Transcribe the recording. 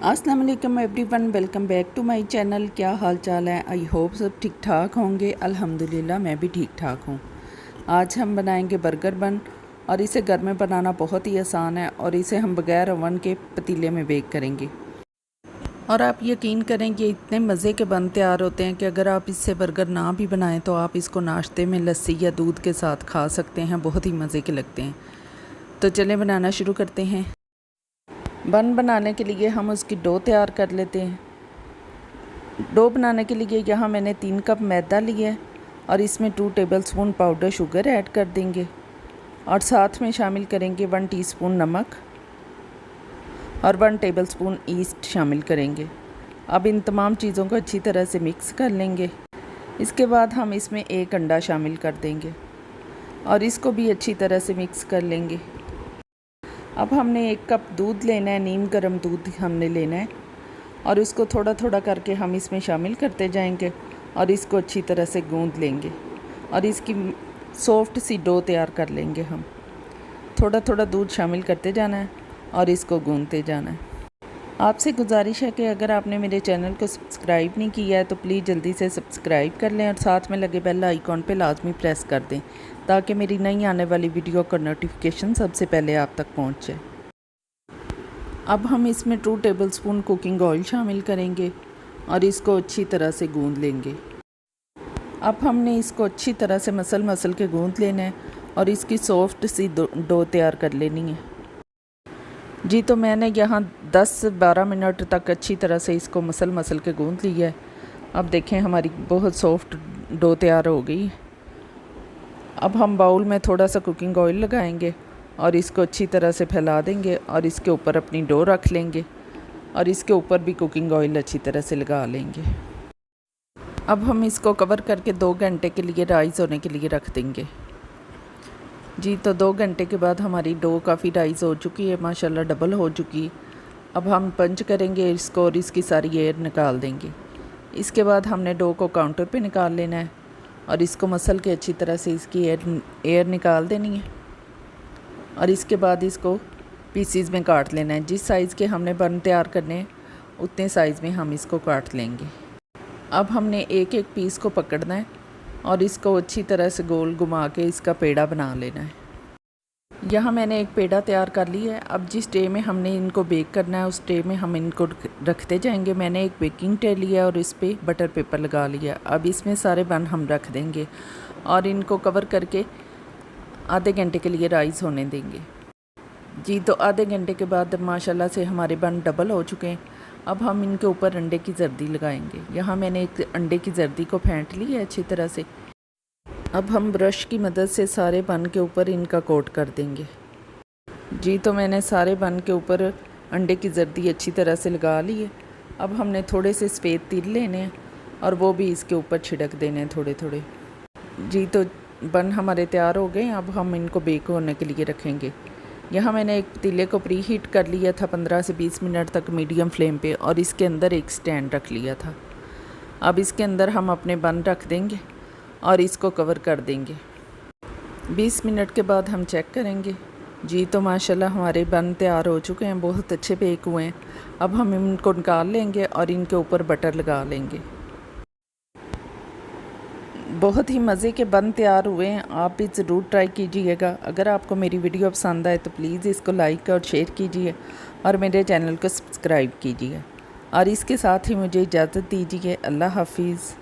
अस्सलाम वालेकुम everyone, welcome back to my channel. क्या हाल चाल है? आई होप सब ठीक ठाक होंगे। अल्हम्दुलिल्लाह मैं भी ठीक ठाक हूँ। आज हम बनाएंगे बर्गर बन और इसे घर में बनाना बहुत ही आसान है और इसे हम बग़ैर ओवन के पतीले में बेक करेंगे। और आप यकीन करें कि इतने मज़े के बन तैयार होते हैं कि अगर आप इससे बर्गर ना भी बनाएं तो आप इसको नाश्ते में लस्सी या दूध के साथ खा सकते हैं। बहुत ही मज़े के लगते हैं। तो चलें बनाना शुरू करते हैं। बन बनाने के लिए हम उसकी डो तैयार कर लेते हैं। डो बनाने के लिए यहाँ मैंने 3 कप मैदा लिया है और इसमें 2 टेबलस्पून पाउडर शुगर ऐड कर देंगे और साथ में शामिल करेंगे 1 टीस्पून नमक और 1 टेबलस्पून ईस्ट शामिल करेंगे। अब इन तमाम चीज़ों को अच्छी तरह से मिक्स कर लेंगे। इसके बाद हम इसमें 1 अंडा शामिल कर देंगे और इसको भी अच्छी तरह से मिक्स कर लेंगे। अब हमने 1 कप दूध लेना है, नीम गर्म दूध हमने लेना है और उसको थोड़ा थोड़ा करके हम इसमें शामिल करते जाएंगे और इसको अच्छी तरह से गूंद लेंगे और इसकी सॉफ्ट सी डो तैयार कर लेंगे। हम थोड़ा थोड़ा दूध शामिल करते जाना है और इसको गूंदते जाना है। आपसे गुजारिश है कि अगर आपने मेरे चैनल को सब्सक्राइब नहीं किया है तो प्लीज़ जल्दी से सब्सक्राइब कर लें और साथ में लगे बेल आइकॉन पे लाजमी प्रेस कर दें ताकि मेरी नई आने वाली वीडियो का नोटिफिकेशन सबसे पहले आप तक पहुंचे। अब हम इसमें 2 टेबलस्पून कुकिंग ऑयल शामिल करेंगे और इसको अच्छी तरह से गूंद लेंगे। अब हमने इसको अच्छी तरह से मसल के गूंद लेना है और इसकी सॉफ्ट सी डो तैयार कर लेनी है। जी तो मैंने यहाँ 10-12 मिनट तक अच्छी तरह से इसको मसल के गूंद लिया है। अब देखें हमारी बहुत सॉफ्ट डो तैयार हो गई। अब हम बाउल में थोड़ा सा कुकिंग ऑयल लगाएंगे और इसको अच्छी तरह से फैला देंगे और इसके ऊपर अपनी डो रख लेंगे और इसके ऊपर भी कुकिंग ऑयल अच्छी तरह से लगा लेंगे। अब हम इसको कवर करके 2 घंटे के लिए राइस होने के लिए रख देंगे। जी तो 2 घंटे के बाद हमारी डो काफ़ी राइस हो चुकी है, माशाल्लाह डबल हो चुकी। अब हम पंच करेंगे इसको और इसकी सारी एयर निकाल देंगे। इसके बाद हमने डो को काउंटर पे निकाल लेना है और इसको मसल के अच्छी तरह से इसकी एयर निकाल देनी है और इसके बाद इसको पीसीज में काट लेना है। जिस साइज़ के हमने बन तैयार करने हैं उतने साइज़ में हम इसको काट लेंगे। अब हमने एक एक पीस को पकड़ना है और इसको अच्छी तरह से गोल घुमा के इसका पेड़ा बना लेना है। यहाँ मैंने एक पेड़ा तैयार कर लिया है। अब जिस ट्रे में हमने इनको बेक करना है उस ट्रे में हम इनको रखते जाएंगे। मैंने एक बेकिंग ट्रे लिया और इस पर बटर पेपर लगा लिया। अब इसमें सारे बन हम रख देंगे और इनको कवर करके आधे घंटे के लिए राइस होने देंगे। जी तो आधे घंटे के बाद माशाल्लाह से हमारे बन डबल हो चुके हैं। अब हम इनके ऊपर अंडे की जर्दी लगाएंगे। यहाँ मैंने एक अंडे की जर्दी को फेंट ली है अच्छी तरह से। अब हम ब्रश की मदद से सारे बन के ऊपर इनका कोट कर देंगे। जी तो मैंने सारे बन के ऊपर अंडे की जर्दी अच्छी तरह से लगा ली है। अब हमने थोड़े से सफ़ेद तिल लेने हैं और वो भी इसके ऊपर छिड़क देने हैं थोड़े थोड़े। जी तो बन हमारे तैयार हो गए। अब हम इनको बेक होने के लिए रखेंगे। यहाँ मैंने एक पतीले को प्री हीट कर लिया था 15 से 20 मिनट तक मीडियम फ्लेम पे और इसके अंदर एक स्टैंड रख लिया था। अब इसके अंदर हम अपने बन रख देंगे और इसको कवर कर देंगे। 20 मिनट के बाद हम चेक करेंगे। जी तो माशाल्लाह हमारे बन तैयार हो चुके हैं, बहुत अच्छे बेक हुए हैं। अब हम इनको निकाल लेंगे और इनके ऊपर बटर लगा लेंगे। बहुत ही मज़े के बन तैयार हुए हैं। आप भी ज़रूर ट्राई कीजिएगा। अगर आपको मेरी वीडियो पसंद आए तो प्लीज़ इसको लाइक और शेयर कीजिए और मेरे चैनल को सब्सक्राइब कीजिए और इसके साथ ही मुझे इजाज़त दीजिए। अल्लाह हाफिज़।